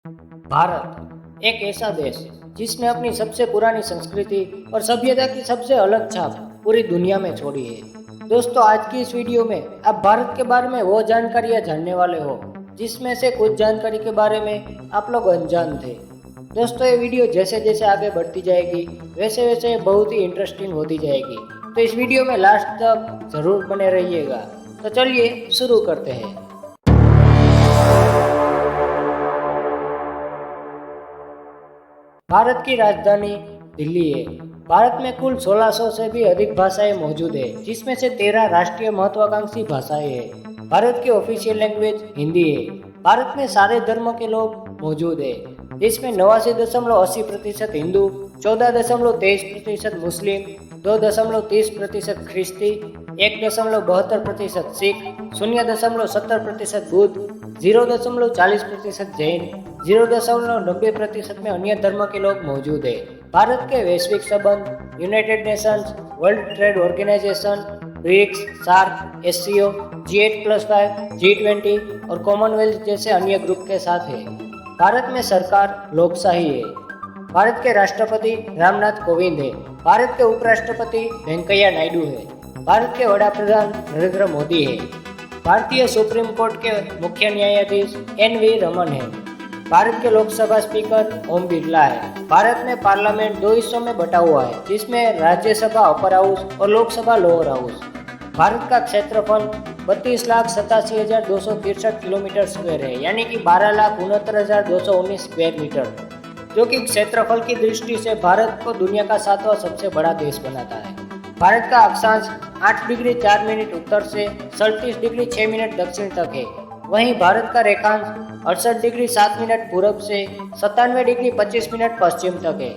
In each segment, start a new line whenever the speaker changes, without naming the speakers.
भारत एक ऐसा देश जिसने अपनी सबसे पुरानी संस्कृति और सभ्यता की सबसे अलग छाप पूरी दुनिया में छोड़ी है। दोस्तों, आज की इस वीडियो में आप भारत के बारे में वो जानकारियां जानने वाले हो जिसमें से कुछ जानकारी के बारे में आप लोग अनजान थे। दोस्तों, ये वीडियो जैसे जैसे आगे बढ़ती जाएगी वैसे वैसे बहुत ही इंटरेस्टिंग होती जाएगी, तो इस वीडियो में लास्ट तक जरूर बने रहिएगा। तो चलिए शुरू करते हैं। भारत की राजधानी दिल्ली है। भारत में कुल 1600 से भी अधिक भाषाएं मौजूद है, जिसमें से 13 राष्ट्रीय महत्वाकांक्षी भाषाएं हैं। भारत की ऑफिशियल लैंग्वेज हिंदी है। भारत में सारे धर्मों के लोग मौजूद है, जिसमें 89.80% हिंदू, 14.23% मुस्लिम, 2.30% ख्रिस्ती, 1.72% सिख, 0.70% बुद्ध, 0.40% जैन, 0.90% में अन्य धर्म के लोग मौजूद है। भारत के वैश्विक संबंध United Nations, World Trade Organisation, BRICS, SAARC, SCO, G8+5, G20 और कॉमनवेल्थ जैसे अन्य ग्रुप के साथ है। भारत में सरकार लोकशाही है। भारत के राष्ट्रपति रामनाथ कोविंद है। भारत के उपराष्ट्रपति वेंकैया नायडू है। भारत के वड़ा प्रधान नरेंद्र मोदी है। भारतीय सुप्रीम कोर्ट के मुख्य न्यायाधीश NV रमन है। भारत के लोकसभा स्पीकर ओम बिरला है। भारत में पार्लियामेंट दो हिस्सों में बटा हुआ है, जिसमें राज्यसभा अपर हाउस और लोकसभा लोअर हाउस। भारत का क्षेत्रफल 32,87,263 किलोमीटर स्क्वायर है, यानी कि 12,69,219 स्क्वायर मीटर, जो कि क्षेत्रफल की दृष्टि से भारत को दुनिया का 7वां सबसे बड़ा देश बनाता है। भारत का अक्षांश 8 डिग्री 4 मिनट उत्तर से 37 डिग्री 6 मिनट दक्षिण तक है। वहीं भारत का रेखांश 68 डिग्री 7 मिनट पूरब से 97 डिग्री 25 मिनट पश्चिम तक है।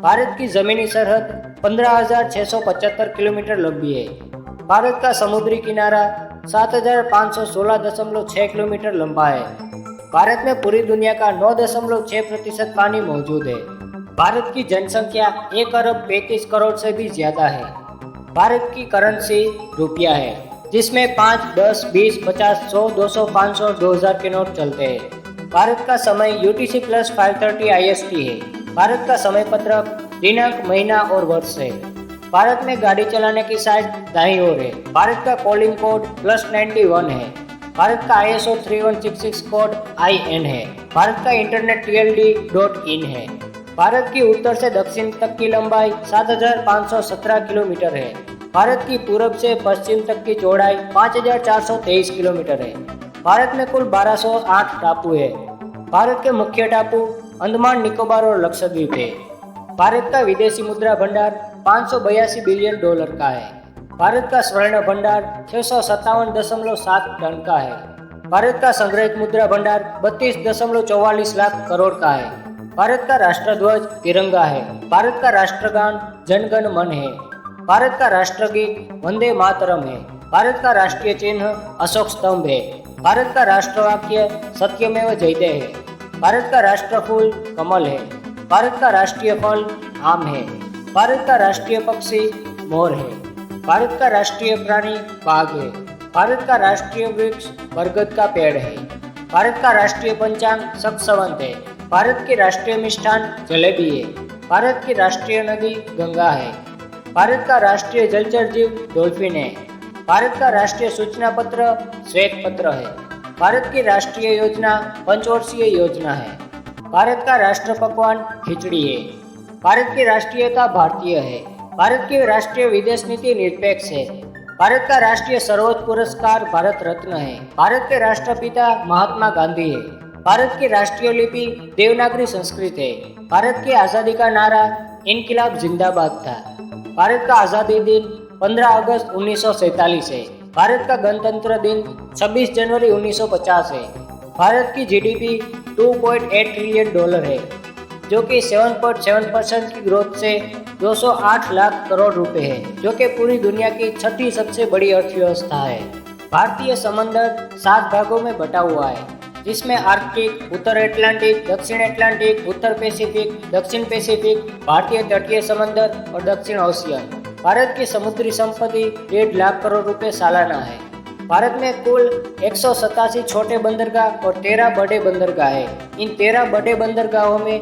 भारत की जमीनी सरहद 15,675 किलोमीटर लंबी है। भारत का समुद्री किनारा 7,516.6 किलोमीटर लंबा है। भारत में पूरी दुनिया का 9.6% पानी मौजूद है। भारत की जनसंख्या 1 अरब 35 करोड़ से भी ज्यादा है। भारत की करेंसी रुपया है, जिसमें 5, 10, 20, 50, 100, 200, 500 और 2000 के नोट चलते हैं। भारत का समय UTC+5:30 IST है। भारत का समय पत्रक दिनांक, महीना और वर्ष है। भारत में गाड़ी चलाने की साइड दाईं ओर है। भारत का कॉलिंग कोड +91 है। भारत का ISO 3166 कोड IN है। भारत का इंटरनेट TLD.in है। भारत की उत्तर से दक्षिण तक की लंबाई 7,517 किलोमीटर है। भारत की पूरब से पश्चिम तक की चौड़ाई 5,423 किलोमीटर है। भारत में कुल 1208 टापू है। भारत के मुख्य टापू अंडमान निकोबार और लक्षद्वीप है। भारत का विदेशी मुद्रा भंडार 582 बिलियन डॉलर का है। भारत का स्वर्ण भंडार 657.7 टन का है। भारत का संग्रहित मुद्रा भंडार 32.44 लाख करोड़ का है। भारत का राष्ट्रध्वज तिरंगा है। भारत का राष्ट्रगान जन गण मन है। भारत का राष्ट्रगीत वंदे मातरम है। भारत का राष्ट्रीय चिन्ह अशोक स्तंभ है। भारत का राष्ट्रवाक्य सत्यमेव जयते है। भारत का राष्ट्रफूल कमल है। भारत का राष्ट्रीय फल आम है। भारत का राष्ट्रीय पक्षी मोर है। भारत का राष्ट्रीय प्राणी बाघ है। भारत का राष्ट्रीय वृक्ष बरगद का पेड़ है। भारत का राष्ट्रीय पंचांग सक्सवंत है। भारत की राष्ट्रीय मिष्ठान जलेबी है। भारत की राष्ट्रीय नदी गंगा है। भारत का राष्ट्रीय जलचर जीव डॉल्फिन है। भारत का राष्ट्रीय सूचना पत्र श्वेत पत्र है। भारत की राष्ट्रीय योजना पंचवर्षीय योजना है। भारत का राष्ट्र पकवान खिचड़ी है। भारत की राष्ट्रीयता भारतीय है। भारत की राष्ट्रीय विदेश नीति निरपेक्ष है। भारत का राष्ट्रीय सर्वोच्च पुरस्कार भारत रत्न है। भारत के राष्ट्रपिता महात्मा गांधी है। भारत की राष्ट्रीय लिपि देवनागरी संस्कृत है। भारत की आज़ादी का नारा इनकिलाब जिंदाबाद था। भारत का आज़ादी दिन 15 अगस्त 1947 है। भारत का गणतंत्र दिन 26 जनवरी 1950 है। भारत की GDP $2.8 ट्रिलियन है, जो कि 7.7% की ग्रोथ से 208 लाख करोड़ रुपए है, जो कि पूरी दुनिया की छठी सबसे बड़ी अर्थव्यवस्था है। भारतीय समंदर 7 भागों में बटा हुआ है, जिसमें आर्कटिक, उत्तर अटलांटिक, दक्षिण अटलांटिक, उत्तर पैसिफिक, दक्षिण पैसिफिक, भारतीय तटीय समंदर और दक्षिण ओशियन। भारत की समुद्री संपत्ति 1.5 लाख करोड़ रुपए सालाना है। भारत में कुल 187 छोटे बंदरगाह और 13 बड़े बंदरगाह है। इन 13 बड़े बंदरगाहों में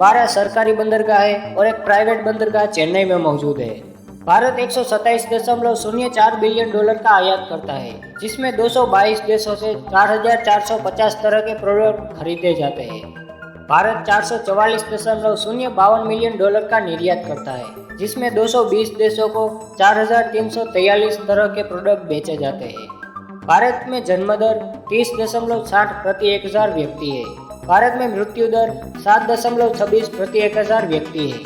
12 सरकारी बंदरगाह है और एक प्राइवेट बंदरगाह चेन्नई में मौजूद है। भारत 127.04 बिलियन डॉलर का आयात करता है, जिसमें 222 देशों से 4,450 तरह के प्रोडक्ट खरीदे जाते हैं। भारत 444.052 मिलियन डॉलर का निर्यात करता है, जिसमें 220 देशों को 4,343 तरह के प्रोडक्ट बेचे जाते हैं। भारत में जन्म दर 30.60 प्रति 1,000 व्यक्ति है। भारत में मृत्यु दर 7.26 प्रति 1,000 व्यक्ति है।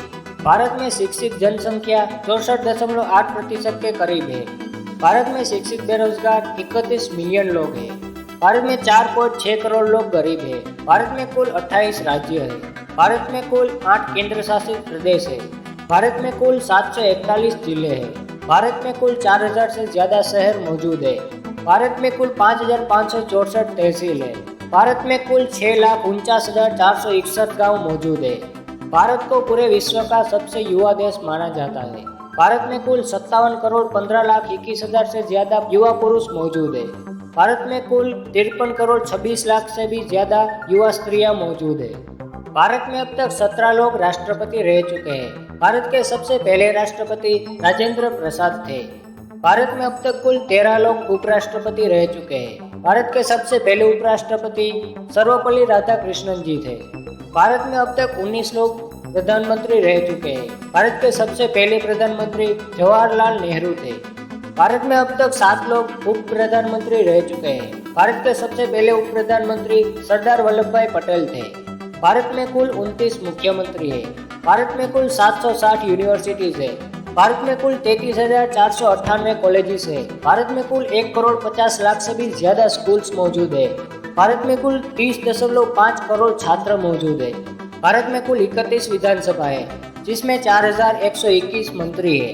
भारत में शिक्षित जनसंख्या 64.8% के करीब है। भारत में शिक्षित बेरोजगार 31 मिलियन लोग हैं। भारत में 4.6 करोड़ लोग गरीब हैं। भारत में कुल 28 राज्य है। भारत में कुल 8 केंद्र शासित प्रदेश है। भारत में कुल 741 जिले हैं। भारत में कुल 4,000 से ज्यादा शहर मौजूद है। भारत में कुल 5,564 तहसील है। भारत में कुल 6,49,461 गाँव मौजूद है। भारत को पूरे विश्व का सबसे युवा देश माना जाता है। भारत में कुल 57 करोड़ 15,21,000 से ज्यादा युवा पुरुष मौजूद है। भारत में कुल 53 करोड़ 26 लाख से भी ज्यादा युवा स्त्रियां मौजूद है। भारत में अब तक 17 लोग राष्ट्रपति रह चुके हैं। भारत के सबसे पहले राष्ट्रपति राजेंद्र प्रसाद थे। भारत में अब तक कुल 13 लोग उपराष्ट्रपति रह चुके हैं। भारत के सबसे पहले उपराष्ट्रपति सर्वपल्ली राधाकृष्णन जी थे। भारत में अब तक 19 लोग प्रधानमंत्री रह चुके हैं। भारत के सबसे पहले प्रधानमंत्री जवाहरलाल नेहरू थे। भारत में अब तक 7 लोग उप प्रधानमंत्री रह चुके हैं। भारत के सबसे पहले उप प्रधानमंत्री सरदार वल्लभ भाई पटेल थे। भारत में कुल 29 मुख्यमंत्री है। भारत में कुल 760 यूनिवर्सिटीज है। भारत में कुल 33,498 कॉलेजेस है। भारत में कुल 1 करोड़ 50 लाख से भी ज्यादा स्कूल्स मौजूद है। भारत में कुल 30.5 करोड़ छात्र मौजूद है। भारत में कुल 31 विधानसभा है, जिसमें 4,121 मंत्री है।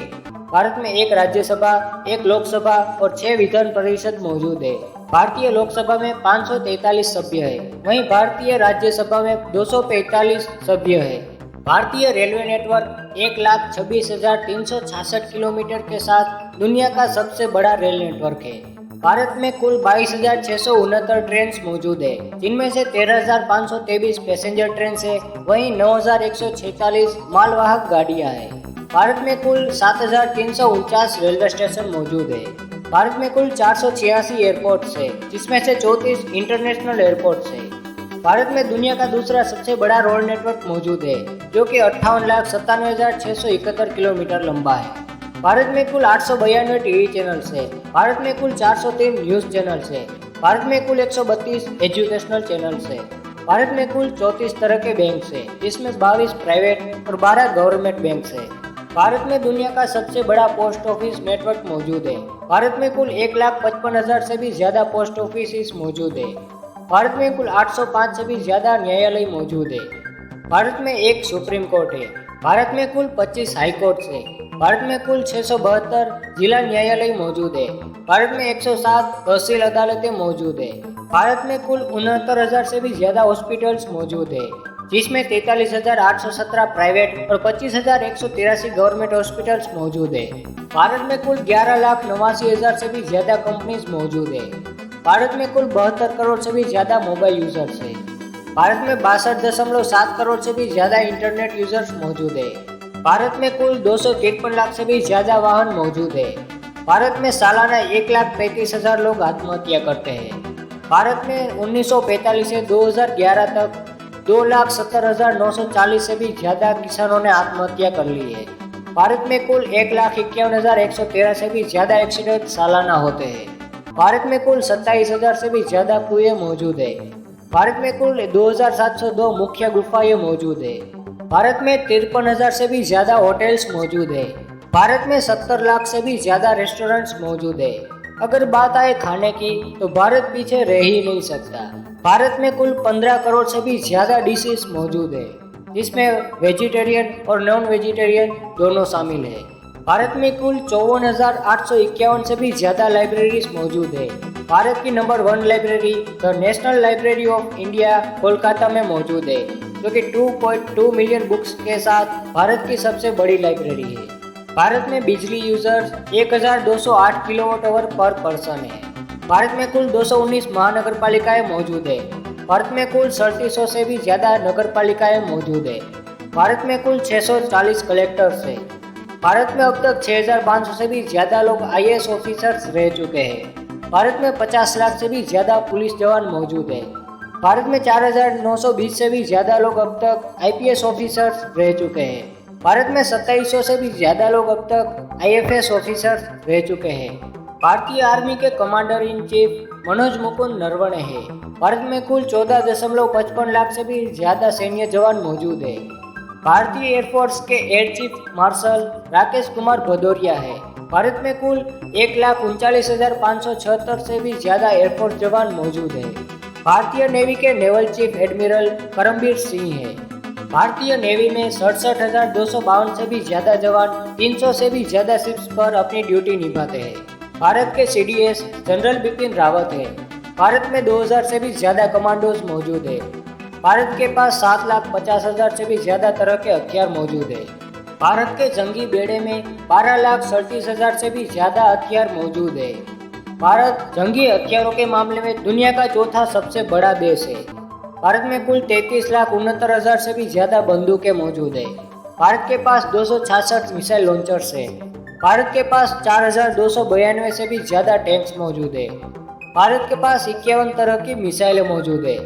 भारत में 1 राज्यसभा, 1 लोकसभा और 6 विधान परिषद मौजूद है। भारतीय लोकसभा में 543 सभ्य है, वहीं भारतीय राज्यसभा में 245 सभ्य है। भारतीय रेलवे नेटवर्क 1,26,366 किलोमीटर के साथ दुनिया का सबसे बड़ा रेल नेटवर्क है। भारत में कुल 22,669 ट्रेन मौजूद है, जिनमें से 13,523 पैसेंजर ट्रेन है, वहीं 9,146 मालवाहक गाड़ियां हैं। भारत में कुल 7,349 रेलवे स्टेशन मौजूद है। भारत में कुल 486 एयरपोर्ट्स है, जिसमें से 34 इंटरनेशनल एयरपोर्ट्स है। भारत में दुनिया का दूसरा सबसे बड़ा रोड नेटवर्क मौजूद है, जो कि 58,97,671 किलोमीटर लंबा है। भारत में कुल 892 टीवी चैनल्स है। भारत में कुल 403 न्यूज चैनल्स है। भारत में कुल 132 एजुकेशनल चैनल्स है। भारत में कुल 34 तरह के बैंक्स है, जिसमें 22 प्राइवेट और 12 गवर्नमेंट बैंक्स है। भारत में दुनिया का सबसे बड़ा पोस्ट ऑफिस नेटवर्क मौजूद है। भारत में कुल 1,55,000 से भी ज्यादा पोस्ट ऑफिस मौजूद है। भारत में कुल 805 से भी ज्यादा न्यायालय मौजूद है। भारत में 1 सुप्रीम कोर्ट है। भारत में कुल 25 हाई कोर्ट्स है। भारत में कुल 672 जिला न्यायालय मौजूद है। भारत में 107 तहसील अदालतें मौजूद है। भारत में कुल 69,000 से भी ज्यादा हॉस्पिटल्स मौजूद है, जिसमें 43,817 प्राइवेट और 25,183 गवर्नमेंट हॉस्पिटल्स मौजूद है। भारत में कुल 11,89,000 से भी ज्यादा कंपनीज मौजूद है। भारत में कुल 72 करोड़ से भी ज्यादा मोबाइल यूजर्स है। भारत में 62.7 करोड़ से भी ज्यादा इंटरनेट यूजर्स मौजूद है। भारत में कुल 253 लाख से भी ज्यादा वाहन मौजूद है। भारत में सालाना 1,35,000 लोग आत्महत्या करते हैं। भारत में 1945 से 2011 तक 2,70,940 से भी ज्यादा किसानों ने आत्महत्या कर ली है। भारत में कुल 1,51,113 से भी ज्यादा एक्सीडेंट सालाना होते हैं। भारत में कुल 27,000 से भी ज्यादा कुएं मौजूद है। भारत में कुल 2,702 मुख्य गुफाएं मौजूद है। भारत में 53,000 से भी ज्यादा होटल्स मौजूद है। भारत में 70 लाख से भी ज्यादा रेस्टोरेंट्स मौजूद है। अगर बात आए खाने की, तो भारत पीछे रह ही नहीं सकता। भारत में कुल 15 करोड़ से भी ज्यादा डिशेस मौजूद है, जिसमें वेजिटेरियन और नॉन वेजिटेरियन दोनों शामिल है। भारत में कुल 54,851 से भी ज्यादा लाइब्रेरीज मौजूद है। भारत की number 1 library the national library of India Kolkata में मौजूद है, जो कि 2.2 मिलियन बुक्स के साथ भारत की सबसे बड़ी लाइब्रेरी है। भारत में बिजली यूजर्स 1,208 किलोवाट आवर पर पर्सन है। भारत में कुल 219 महानगर पालिकाएं मौजूद है। भारत में कुल 3700 से भी ज्यादा नगर पालिकाएं मौजूद है। भारत में कुल 640 कलेक्टर्स है। भारत में अब तक 6500 से भी ज्यादा लोग IAS ऑफिसर्स रह चुके हैं। भारत में 50 लाख से भी ज्यादा पुलिस जवान मौजूद है। भारत में 4920 से भी ज्यादा लोग अब तक IPS ऑफिसर्स रह चुके हैं। भारत में 2700 से भी ज्यादा लोग अब तक IFS ऑफिसर्स रह चुके हैं। भारतीय आर्मी के commander in chief Manoj Mukund Naravane हैं। भारत में कुल 14.55 लाख से भी ज्यादा सैन्य जवान मौजूद है। भारतीय एयरफोर्स के air chief marshal Rakesh Kumar Bhadauria है। भारत में कुल 1,39,576 से भी ज्यादा एयरफोर्स जवान मौजूद है। भारतीय नेवी के naval chief admiral Karambir Singh है। भारतीय नेवी में 67,252 से भी ज्यादा जवान 300 से भी ज्यादा शिप्स पर अपनी ड्यूटी निभाते हैं। भारत के CDS जनरल बिपिन रावत है। भारत में 2000 से भी ज्यादा कमांडोज मौजूद है। भारत के पास 7,50,000 से भी ज्यादा तरह के हथियार मौजूद है। भारत के जंगी बेड़े में 12,37,000 से भी ज्यादा हथियार मौजूद है। भारत जंगी हथियारों के मामले में दुनिया का चौथा सबसे बड़ा देश है। भारत में कुल 33,69,000 से भी ज्यादा बंदूकें मौजूद है। भारत के पास 266 मिसाइल लॉन्चर्स है। भारत के पास 4,292 से भी ज्यादा टैंक्स मौजूद है। भारत के पास 51 तरह की मिसाइलें मौजूद है।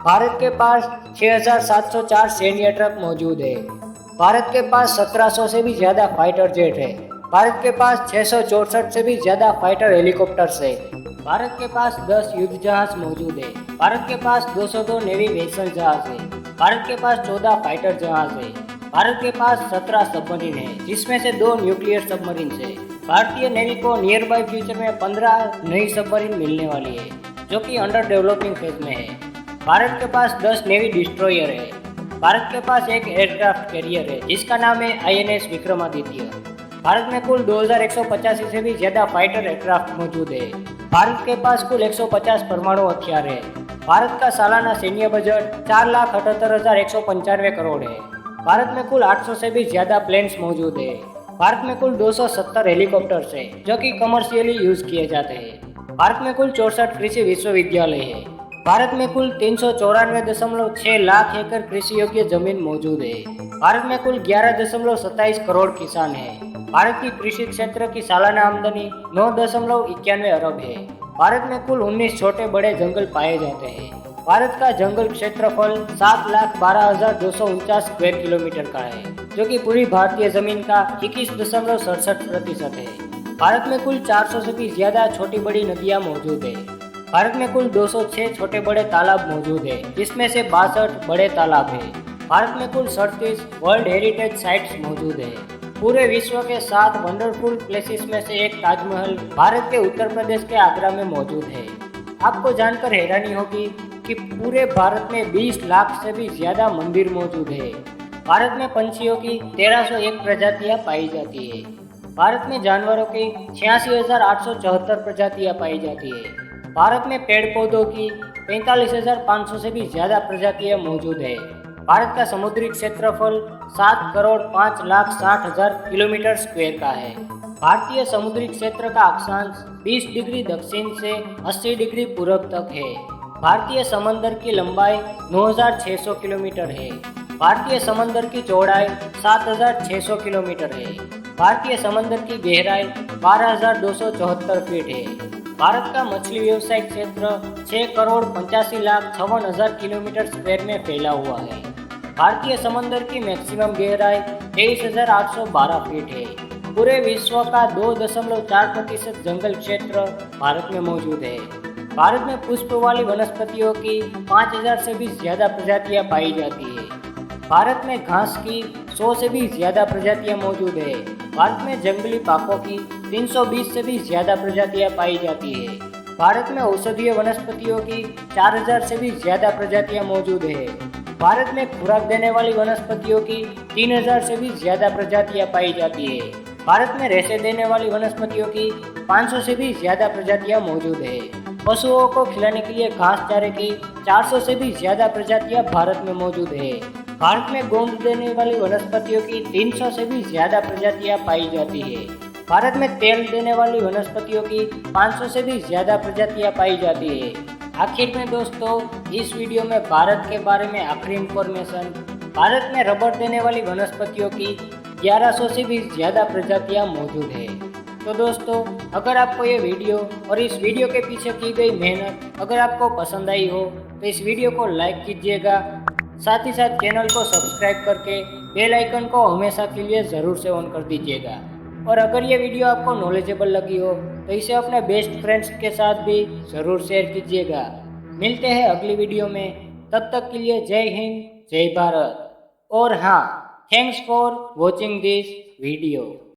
भारत के पास 6,704 सैन्य ट्रक मौजूद है। भारत के पास 1700 से भी ज्यादा फाइटर जेट है। भारत के पास 664 से भी ज्यादा फाइटर हेलीकॉप्टर्स है। भारत के पास 10 युद्ध जहाज मौजूद है। भारत के पास 202 नेवी वेसल जहाज है। भारत के पास 14 फाइटर जहाज है। भारत के पास 17 सबमरीन है, जिसमें से 2 न्यूक्लियर सबमरीन है। भारतीय नेवी को नियर बाय फ्यूचर में 15 नई सबमरीन मिलने वाली है, जो कि अंडर डेवलपिंग फेज में है। भारत के पास 10 नेवी डिस्ट्रॉयर है। भारत के पास एक एयरक्राफ्ट कैरियर है, जिसका नाम है INS विक्रमादित्य। भारत में कुल 2185 से भी ज्यादा फाइटर एयरक्राफ्ट मौजूद है। भारत के पास कुल 150 परमाणु हथियार है। भारत का सालाना सैन्य बजट 4,78,195 करोड़ है। भारत में कुल 800 से भी ज्यादा प्लेन्स मौजूद है। भारत में कुल 270 हेलीकॉप्टर्स है, जो कि कमर्शियली यूज किए जाते हैं। भारत में कुल 64 कृषि विश्वविद्यालय है। भारत में कुल 394.6 लाख एकड़ कृषि योग्य जमीन मौजूद है। भारत में कुल 11.27 करोड़ किसान हैं। भारत की कृषि क्षेत्र की सालाना आमदनी 9.91 अरब है। भारत में कुल 19 छोटे बड़े जंगल पाए जाते हैं। भारत का जंगल क्षेत्रफल 7,12,249 स्क्वायर किलोमीटर का है, जो कि पूरी भारतीय जमीन का 21.67% है। भारत में कुल 400 से भी ज्यादा छोटी बड़ी नदियां मौजूद है। भारत में कुल 206 छोटे बड़े तालाब मौजूद है, जिसमें से 62 बड़े तालाब है। भारत में कुल 37 वर्ल्ड हेरिटेज साइट्स मौजूद है। पूरे विश्व के 7 वंडरफुल प्लेसेस में से एक ताजमहल भारत के उत्तर प्रदेश के आगरा में मौजूद है। आपको जानकर हैरानी होगी कि पूरे भारत में 20 लाख से भी ज्यादा मंदिर मौजूद है। भारत में पंछियों की 1301 प्रजातियां पाई जाती है। भारत में जानवरों की 86,874 प्रजातियां पाई जाती है। भारत में पेड़ पौधों की 45,500 से भी ज्यादा प्रजातियां मौजूद है। भारत का समुद्री क्षेत्रफल 7,05,60,000 किलोमीटर स्क्वायर का है। भारतीय समुद्री क्षेत्र का अक्षांश 20 डिग्री दक्षिण से 80 डिग्री पूर्व तक है। भारतीय समंदर की लंबाई 9,600 किलोमीटर है। भारतीय समंदर की चौड़ाई 7,600 किलोमीटर है। भारतीय समंदर की गहराई 12,274 फीट है। भारत का मछली व्यवसाय क्षेत्र 6,85,56,000 किलोमीटर स्क्वायर में फैला हुआ है। भारतीय समंदर की मैक्सिमम गहराई 23,812 फीट है। पूरे विश्व का 2.4% जंगल क्षेत्र भारत में मौजूद है। भारत में पुष्प वाली वनस्पतियों की 5,000 से भी ज्यादा प्रजातियां पाई जाती है। भारत में घास की 100 से भी ज्यादा प्रजातियां मौजूद है। भारत में जंगली पाकों की 320 से भी ज्यादा प्रजातियां पाई जाती है। भारत में औषधीय वनस्पतियों की 4,000 से भी ज्यादा प्रजातियां मौजूद है। भारत में खुराक देने वाली वनस्पतियों की 3,000 से भी ज्यादा प्रजातियां पाई जाती है। भारत में रेशे देने वाली वनस्पतियों की 500 से भी ज्यादा प्रजातियां मौजूद है। पशुओं को खिलाने के लिए घास चारे की 400 से भी ज्यादा प्रजातियां भारत में मौजूद है। भारत में गोंद देने वाली वनस्पतियों की 300 से भी ज्यादा प्रजातियां पाई जाती है। भारत में तेल देने वाली वनस्पतियों की 500 से भी ज्यादा प्रजातियां पाई जाती है। आखिर में दोस्तों, इस वीडियो में भारत के बारे में आखिरी इंफॉर्मेशन। भारत में रबर देने वाली वनस्पतियों की 1100 से भी ज्यादा प्रजातियां मौजूद है। तो दोस्तों, अगर आपको ये वीडियो और इस वीडियो के पीछे की गई मेहनत अगर आपको पसंद आई हो तो इस वीडियो को लाइक कीजिएगा। साथ ही साथ चैनल को सब्सक्राइब करके बेल आइकन को हमेशा के लिए ज़रूर से ऑन कर दीजिएगा। और अगर ये वीडियो आपको नॉलेजेबल लगी हो तो इसे अपने बेस्ट फ्रेंड्स के साथ भी ज़रूर शेयर कीजिएगा। मिलते हैं अगली वीडियो में, तब तक के लिए जय हिंद, जय भारत। और हाँ, thanks for watching this video.